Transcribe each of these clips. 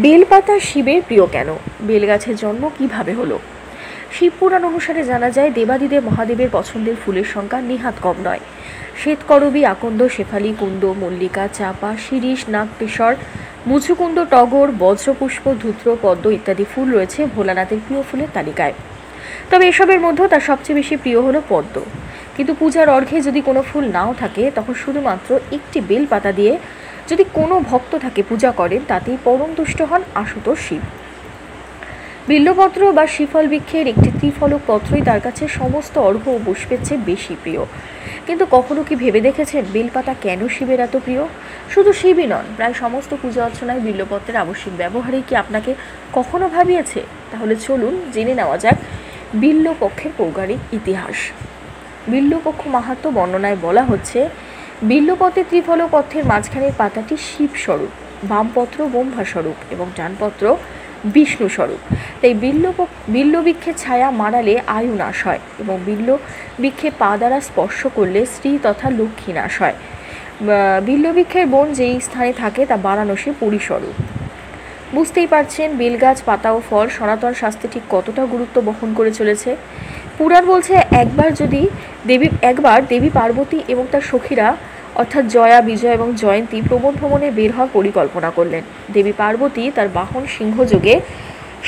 বেলপাতা শিবের প্রিয় কেন? বেলগাছের জন্ম কিভাবে হলো? শিবপুরাণ অনুসারে জানা যায়, দেবাদিদেব মহাদেবের পছন্দের ফুলের সংখ্যা নেহাত কম নয়। শ্বেতকরবী, আকন্দ, শেফালি, কুন্দ, মল্লিকা, চাপা, শিরীষ, নাগকেশর, মুছুকুন্দ, টগর, বজ্রপুষ্প, ধূত্র, পদ্ম ইত্যাদি ফুল রয়েছে ভোলানাথের প্রিয় ফুলের তালিকায়। তবে এসবের মধ্যেও তার সবচেয়ে বেশি প্রিয় হলো পদ্ম। কিন্তু পূজার অর্ঘ্যে যদি কোনো ফুল নাও থাকে, তখন শুধুমাত্র একটি বেলপাতা দিয়ে যদি কোনো ভক্ত থাকে পূজা করেন, তাতেই পরম তুষ্ট হন আশুতোষ শিব। বিল্বপত্র বা শ্রীফল বৃক্ষের একটি ত্রিফলক পত্রই তার কাছে সমস্ত অর্ঘ্য ও পুষ্পের চেয়ে বেশি প্রিয়। কিন্তু কখনো কি ভেবে দেখেছেন বেলপাতা কেন শিবের এত প্রিয়? শুধু শিবই নন, প্রায় সমস্ত পূজা অর্চনায় বিল্বপত্রের আবশ্যিক ব্যবহারে কি আপনাকে কখনো ভাবিয়েছে? তাহলে চলুন জেনে নেওয়া যাক বিল্বপক্ষের পৌরাণিক ইতিহাস। বিল্বপক্ষ মাহাত্ম্য বর্ণনায় বলা হচ্ছে, বিল্বপত্রের ত্রিফলক পত্রের মাঝখানের পাতাটি শিবস্বরূপ, বামপত্র ব্রহ্মাস্বরূপ এবং ডানপত্র বিষ্ণু স্বরূপ। তাই বিল্ববৃক্ষের ছায়া মারালে আয়ু নাশ হয় এবং বিল্ববৃক্ষে পা দ্বারা স্পর্শ করলে স্ত্রী তথা লক্ষ্মী নাশ হয়। বিল্ববৃক্ষের বন যেই স্থানে থাকে তা বারাণসী পুরীস্বরূপ। বুঝতেই পারছেন বেলগাছ, পাতা ও ফল সনাতন শাস্ত্রে ঠিক কতটা গুরুত্ব বহন করে চলেছে। পুরাণ বলছে, একবার দেবী পার্বতী এবং তার সখীরা অর্থাৎ জয়া, বিজয়া এবং জয়ন্তী প্রমোদ ভ্রমণে বের হওয়ার পরিকল্পনা করলেন। দেবী পার্বতী তার বাহন সিংহযোগে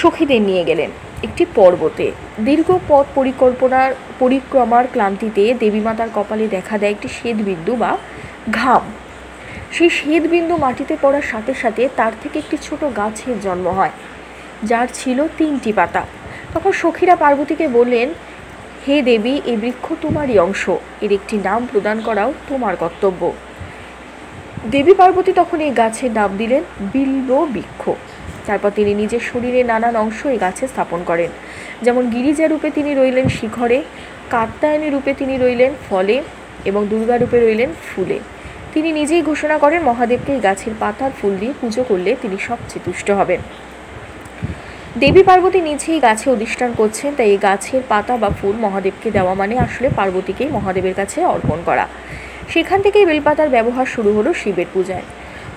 সখীদের নিয়ে গেলেন একটি পর্বতে। দীর্ঘ পথ পরিক্রমার ক্লান্তিতে দেবীমাতার কপালে দেখা দেয় একটি শ্বেতবিন্দু বা ঘাম। সেই শ্বেতবিন্দু মাটিতে পড়ার সাথে সাথে তার থেকে একটি ছোট গাছের জন্ম হয়, যার ছিল 3টি পাতা। তখন সখীরা পার্বতীকে বললেন, হে দেবী, এই বৃক্ষ তোমারই অংশ, এর একটি নাম প্রদান করাও তোমার কর্তব্য। দেবী পার্বতী তখন এই গাছের নাম দিলেন বিল্ববৃক্ষ। তারপর তিনি নিজের শরীরে নানান অংশ এই গাছে স্থাপন করেন। যেমন গিরিজা রূপে তিনি রইলেন শিখরে, কাত্যায়নী রূপে তিনি রইলেন ফলে এবং দুর্গা রূপে রইলেন ফুলে। তিনি নিজেই ঘোষণা করেন, মহাদেবকে এই গাছের পাতার ফুল দিয়ে পুজো করলে তিনি সবচেয়ে তুষ্ট হবেন। দেবী পার্বতী নিজেই গাছে অধিষ্ঠান করছেন, তাই এই গাছের পাতা বা ফুল মহাদেবকে দেওয়া মানে আসলে পার্বতীকেই মহাদেবের কাছে অর্পণ করা। সেখান থেকেই বেলপাতার ব্যবহার শুরু হলো শিবের পূজায়।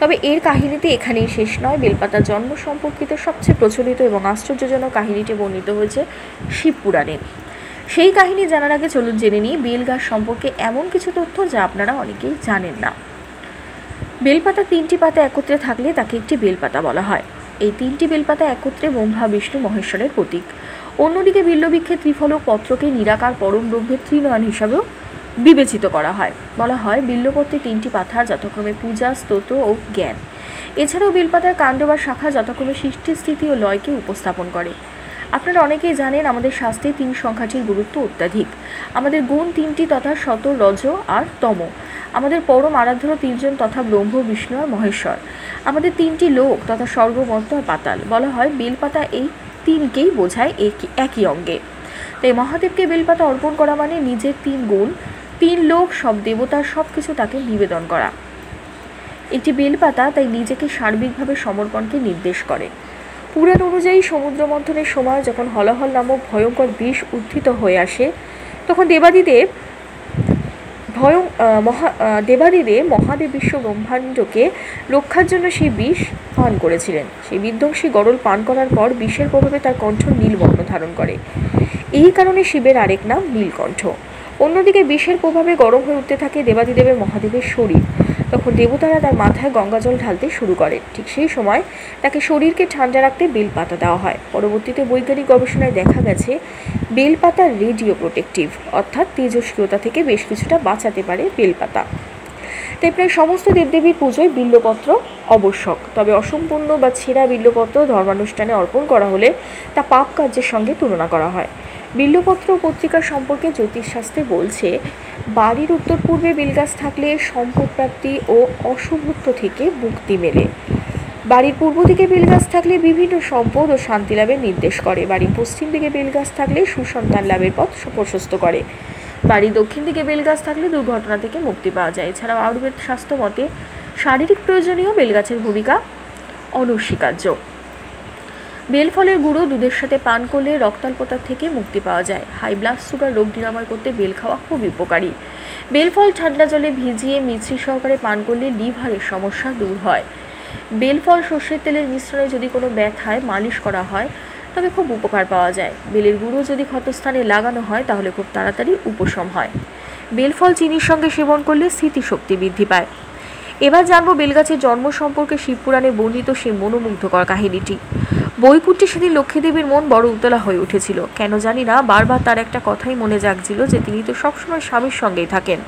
তবে এর কাহিনীতে এখানেই শেষ নয়। বেলপাতার জন্ম সম্পর্কিত সবচেয়ে প্রচলিত এবং আশ্চর্যজনক কাহিনীটি বর্ণিত হয়েছে শিবপুরাণে। সেই কাহিনী জানার আগে চলুন জেনে নিই বেলগাছ সম্পর্কে এমন কিছু তথ্য যা আপনারা অনেকেই জানেন না। বেলপাতা 3টি পাতা একত্রে থাকলে তাকে একটি বেলপাতা বলা হয়। এই 3টি বেলপাতা একত্রে ব্রহ্মা, বিষ্ণু, মহেশ্বরের প্রতীক। অন্যদিকে বিল্ববৃক্ষের ত্রিফলক পত্রকে নিরাকার পরম ব্রহ্মের ত্রিনয়ন হিসাবেও বিবেচিত করা হয়। বলা হয়, বিল্বপত্রে 3টি পাতা যথাক্রমে পূজা, স্তোত্র ও জ্ঞান। এছাড়াও বেলপাতার কাণ্ড বা শাখা যথাক্রমে সৃষ্টি, স্থিতি ও লয়কে উপস্থাপন করে। আপনারা অনেকেই জানেন আমাদের শাস্ত্রে 3 সংখ্যাটির গুরুত্ব অত্যাধিক। আমাদের গুণ 3টি তথা সত, রজ আর তম। আমাদের পরম আরাধ্য 3জন তথা ব্রহ্ম, বিষ্ণু আর মহেশ্বর। আমাদের 3টি লোক তথা স্বর্গ, মর্ত্য আর পাতাল। বলা হয় বেলপাতা এই 3কেই বোঝায় একই অঙ্গে। তাই মহাদেবকে বেলপাতা অর্পণ করা মানে নিজের 3 গুণ, 3 লোক, সব দেবতার সবকিছু তাকে নিবেদন করা। একটি বেলপাতা তাই নিজেকে সার্বিকভাবে সমর্পণকে নির্দেশ করে। পুরাণ অনুযায়ী সমুদ্র মন্থনের সময় যখন হলাহল নামক ভয়ঙ্কর বিষ উত্থিত হয়ে আসে, তখন দেবাদিদেব মহাদেব বিশ্ব ব্রহ্মাণ্ডকে রক্ষার জন্য সেই বিষ পান করেছিলেন। সেই বিধ্বংসী গরল পান করার পর বিষের প্রভাবে তার কণ্ঠ নীলবর্ণ ধারণ করে। এই কারণে শিবের আরেক নাম নীলকণ্ঠ। অন্যদিকে বিষের প্রভাবে গরম হয়ে উঠতে থাকে দেবাদিদেবের মহাদেবের শরীর। তখন দেবতারা তার মাথায় গঙ্গাজল ঢালতে শুরু করেন। ঠিক সেই সময় তাকে শরীরকে ঠান্ডা রাখতে বেলপাতা দেওয়া হয়। পরবর্তীতে বৈজ্ঞানিক গবেষণায় দেখা গেছে বেলপাতা রেডিও প্রোটেক্টিভ, অর্থাৎ তেজস্ক্রিয়তা থেকে বেশ কিছুটা বাঁচাতে পারে বেলপাতা। তাই প্রায় সমস্ত দেবদেবীর পুজোয় বিল্বপত্র আবশ্যক। তবে অসম্পূর্ণ বা ছেঁড়া বিল্বপত্র ধর্মানুষ্ঠানে অর্পণ করা হলে তা পাপ কার্যের সঙ্গে তুলনা করা হয়। বিল্বপত্র পত্রিকা সম্পর্কে জ্যোতিষশাস্ত্রে বলছে, বাড়ির উত্তর পূর্বে বেলগাছ থাকলে সম্পদ প্রাপ্তি ও অশুভত্ব থেকে মুক্তি মেলে। বাড়ির পূর্ব দিকে বেলগাছ থাকলে বিভিন্ন সম্পদ ও শান্তি লাভের নির্দেশ করে। বাড়ির পশ্চিম দিকে বেলগাছ থাকলে সুসন্তান লাভের পথ প্রশস্ত করে। বাড়ির দক্ষিণ দিকে বেলগাছ থাকলে দুর্ঘটনা থেকে মুক্তি পাওয়া যায়। এছাড়াও আয়ুর্বেদ স্বাস্থ্য মতে শারীরিক প্রয়োজনীয় বেলগাছের ভূমিকা অনস্বীকার্য। বেলফলের গুঁড়ো দুধের সাথে পান করলে রক্তাল্পতার থেকে মুক্তি পাওয়া যায়। হাই ব্লাড সুগার রোগ নিরাময় করতে বেল খাওয়া খুবই উপকারী। বেলফল ঠান্ডা জলে ভিজিয়ে মিশ্রি সহকারে পান করলে লিভারের সমস্যা দূর হয়। বেলফল সর্ষের তেলের মিশ্রণে যদি কোনো ব্যথায় মালিশ করা হয় তবে খুব উপকার পাওয়া যায়। বেলের গুঁড়ো যদি ক্ষতস্থানে লাগানো হয় তাহলে খুব তাড়াতাড়ি উপশম হয়। বেলফল চিনির সঙ্গে সেবন করলে স্মৃতিশক্তি বৃদ্ধি পায়। এবার জানবো বেলগাছের জন্ম সম্পর্কে শিবপুরাণে বর্ণিত সেই মনোমুগ্ধকর কাহিনীটি। বৈকুণ্ঠে সেদিন লক্ষ্মীদেবীর মন বড় উতলা হয়ে উঠেছিল। কেন জানি না বারবার তার একটা কথাই মনে জাগছিল যে তিনি তো সবসময় স্বামীর সঙ্গেই থাকেন,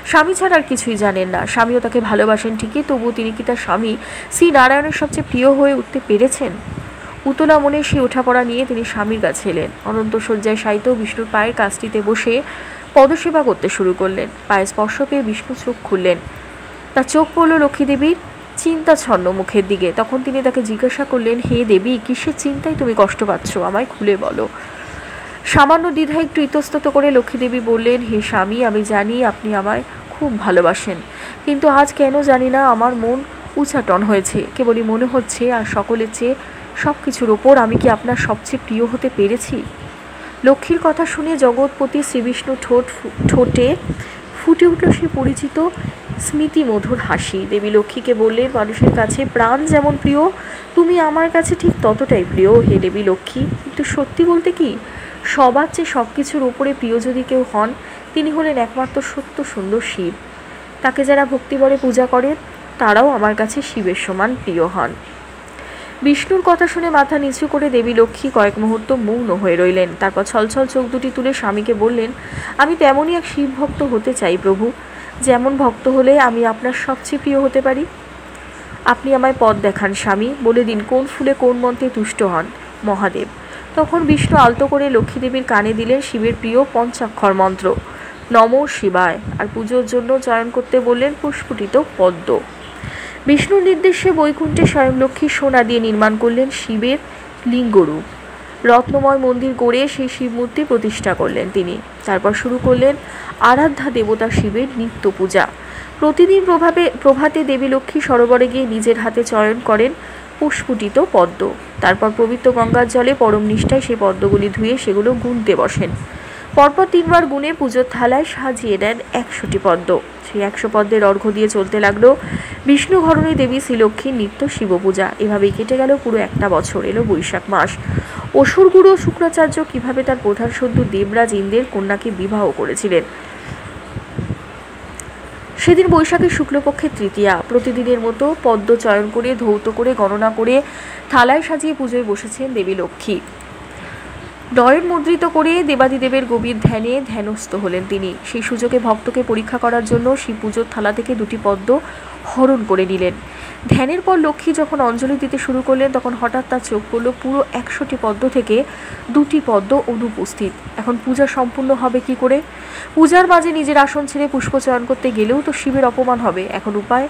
স্বামী ছাড়া আর কিছুই জানেন না। স্বামীও তাকে ভালোবাসেন ঠিকই, তবুও তিনি কি তার স্বামী শ্রী নারায়ণের সবচেয়ে প্রিয় হয়ে উঠতে পেরেছেন? উতলা মনে সেই ওঠাপড়া নিয়ে তিনি স্বামীর কাছে এলেন। অনন্ত শয্যায় শায়িত বিষ্ণুর পায়ের কাছটিতে বসে পদসেবা করতে শুরু করলেন। পায়ে স্পর্শ পেয়ে বিষ্ণু চোখ খুললেন। তার চোখ পড়ল লক্ষ্মীদেবীর চিন্তাছন্ন মুখের দিকে। তখন তিনি তাকে জিজ্ঞাসা করলেন, হে দেবী, কিসের চিন্তায় তুমি কষ্ট পাচ্ছ? আমায় খুলে বলো। সামান্য দ্বিধা একটু ইতস্তত করে লক্ষ্মীদেবী বললেন, হে স্বামী, আমি জানি আপনি আমায় খুব ভালোবাসেন, কিন্তু আজ কেন জানি না আমার মন উচাটন হয়েছে। কেবলই মনে হচ্ছে আর সকলের চেয়ে সব কিছুর ওপর আমি কি আপনার সবচেয়ে প্রিয় হতে পেরেছি? লক্ষ্মীর কথা শুনে জগৎপতি শ্রীবিষ্ণু ঠোঁটে ফুটে উঠল সে পরিচিত স্মৃতি মধুর হাসি। দেবী লক্ষ্মীকে বললেন, মানুষের কাছে প্রাণ যেমন প্রিয়, তুমি আমার কাছে ঠিক ততটাই প্রিয় হে দেবী লক্ষ্মী। কিন্তু সত্যি বলতে কি, সবার চেয়ে সব কিছুর ওপরে প্রিয় যদি কেউ হন, তিনি হলেন একমাত্র সত্য সুন্দর শিব। তাকে যারা ভক্তিভরে পূজা করেন তারাও আমার কাছে শিবের সমান প্রিয় হন। বিষ্ণুর কথা শুনে মাথা নিচু করে দেবী লক্ষ্মী কয়েক মুহূর্ত মৌন হয়ে রইলেন। তারপর ছলছল চোখ দুটি তুলে স্বামীকে বললেন, আমি তেমনই এক শিব ভক্ত হতে চাই প্রভু, যেমন ভক্ত হলে আমি আপনার সবচেয়ে প্রিয় হতে পারি। আপনি আমায় পথ দেখান স্বামী, বলে দিন কোন ফুলে কোন মন্ত্রে তুষ্ট হন মহাদেব। তখন বিষ্ণু আলতো করে লক্ষ্মীদেবীর কানে দিলেন শিবের প্রিয় পঞ্চাক্ষর মন্ত্র নমো শিবায়, আর পুজোর জন্য চয়ন করতে বললেন পুষ্পটিত পদ্ম। বিষ্ণুর নির্দেশে বৈকুণ্ঠে স্বয়ং লক্ষ্মী সোনা দিয়ে নির্মাণ করলেন শিবের লিঙ্গরূপ। রত্নময় মন্দির গড়ে সেই শিব মূর্তি প্রতিষ্ঠা করলেন তিনি। তারপর শুরু করলেন আরাধ্যা দেবতা শিবের নিত্য পূজা। প্রতিদিন প্রভাতে দেবী লক্ষ্মী সরোবরে গিয়ে নিজের হাতে চয়ন করেন পুষ্পটিত পদ্ম। তারপর পবিত্র গঙ্গার জলে পরম নিষ্ঠায় সেই পদ্মগুলি ধুয়ে সেগুলো গুনতে বসেন। পরপর 3 বার গুনে পুজোর থালায় সাজিয়ে দেন 100টি পদ্ম। সেই 100 পদ্মের অর্ঘ্য দিয়ে চলতে লাগলো বিষ্ণু ঘরণী দেবী শ্রীলক্ষ্মীর নিত্য শিবপূজা। এভাবেই কেটে গেল পুরো একটা বছর। এলো বৈশাখ মাস। অসুরগুরু শুক্রাচার্য কিভাবে তার প্রধান সদ্য দেবরাজ ইন্দ্রের কন্যাকে বিবাহ করেছিলেন। সেদিন বৈশাখের শুক্লপক্ষের তৃতীয়া। প্রতিদিনের মতো পদ্ম চয়ন করে ধৌত করে গণনা করে থালায় সাজিয়ে পুজোয় বসেছেন দেবী লক্ষ্মী। নয়ন মুদ্রিত করে দেবাদিদেবের গভীর ধ্যানে ধ্যানস্থ হলেন তিনি। সেই সুযোগে ভক্তকে পরীক্ষা করার জন্য শিব পুজোর থালা থেকে 2টি পদ্ম হরণ করে নিলেন। ধ্যানের পর লক্ষ্মী যখন অঞ্জলি দিতে শুরু করলেন তখন হঠাৎ তার চোখ পড়ল পুরো 100টি পদ্ম থেকে 2টি পদ্ম অনুপস্থিত। এখন পূজা সম্পূর্ণ হবে কি করে? পূজার মাঝে নিজের আসন ছেড়ে পুষ্প চয়ন করতে গেলেও তো শিবের অপমান হবে। এখন উপায়?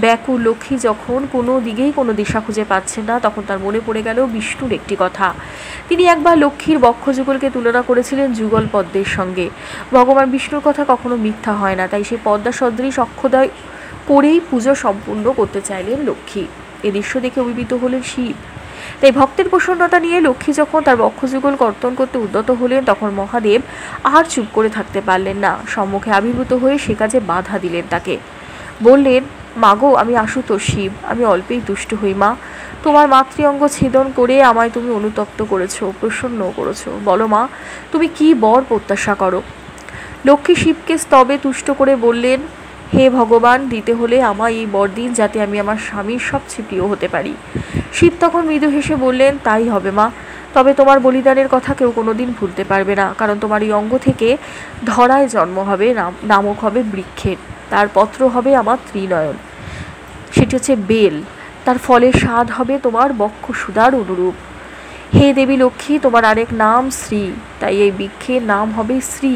ব্যাকুল লক্ষ্মী যখন কোনো দিকেই কোনো দিশা খুঁজে পাচ্ছেন না, তখন তার মনে পড়ে গেল বিষ্ণুর একটি কথা। তিনি একবার লক্ষ্মীর বক্ষযুগলকে তুলনা করেছিলেন যুগল পদ্মের সঙ্গে। ভগবান বিষ্ণুর কথা কখনো মিথ্যা হয় না, তাই সেই পদ্মা সদৃশ অক্ষদয় করেই পুজো সম্পূর্ণ করতে চাইলেন লক্ষ্মী। এ দৃশ্য দেখে অভিভূত হলেন শিব। তাই ভক্তের প্রসন্নতা নিয়ে লক্ষ্মী যখন তার বক্ষযুগল কর্তন করতে উদ্যত হলেন, তখন মহাদেব আর চুপ করে থাকতে পারলেন না। সম্মুখে আবির্ভূত হয়ে সে কাজে বাধা দিলেন তাকে। বললেন, মাগো, আমি আশুতোষ শিব, আমি অল্পেই তুষ্ট হই মা। তোমার মাতৃঅঙ্গ ছেদন করে আমায় তুমি অনুতপ্ত করেছো, প্রসন্ন করেছো। বলো মা, তুমি কি বর প্রত্যাশা করো? লক্ষ্মী শিবকে স্তবে তুষ্ট করে বললেন, হে ভগবান, দিতে হলে আমায় এই বর দিন যাতে আমি আমার স্বামীর সবচেয়ে প্রিয় হতে পারি। শিব তখন মৃদু হেসে বললেন, তাই হবে মা, তবে তোমার বলিদানের কথা কেউ কোনোদিন ভুলতে পারবে না, কারণ তোমার এই অঙ্গ থেকে ধরায় জন্ম হবে, নামক হবে বৃক্ষের, তার পত্র হবে আমার ত্রিনয়ন, সেটি হচ্ছে বেল, তার ফলের স্বাদ হবে তোমার বক্ষ সুধার অনুরূপ। হে দেবী লক্ষ্মী, তোমার আরেক নাম শ্রী, তাই এই বৃক্ষের নাম হবে শ্রী,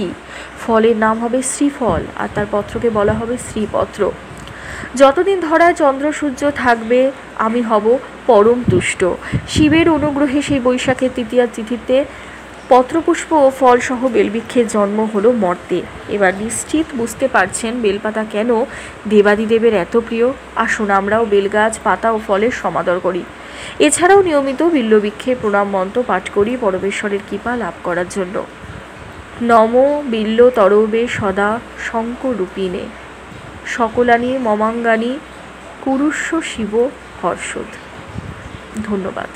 ফলের নাম হবে শ্রীফল, আর তার পত্রকে বলা হবে শ্রীপত্র। যতদিন ধরায় চন্দ্র সূর্য থাকবে আমি হব পরম তুষ্ট। শিবের অনুগ্রহে সেই বৈশাখের তৃতীয়া তিথিতে পত্রপুষ্প ও ফলসহ বেলবৃক্ষের জন্ম হলো মর্তে। এবার নিশ্চিত বুঝতে পারছেন বেলপাতা কেন দেবাদিদেবের এত প্রিয়। আসুন আমরাও বেলগাছ, পাতা ও ফলের সমাদর করি। এছাড়াও নিয়মিত বিল্লবৃক্ষে প্রণাম মন্ত্র পাঠ করি পরমেশ্বরের কৃপা লাভ করার জন্য। নম বিল্ল তরবে সদা শঙ্করূপিণে, সকলানি মমাঙ্গানি কুরুষ্ব শিব হর্ষদ। ধন্যবাদ।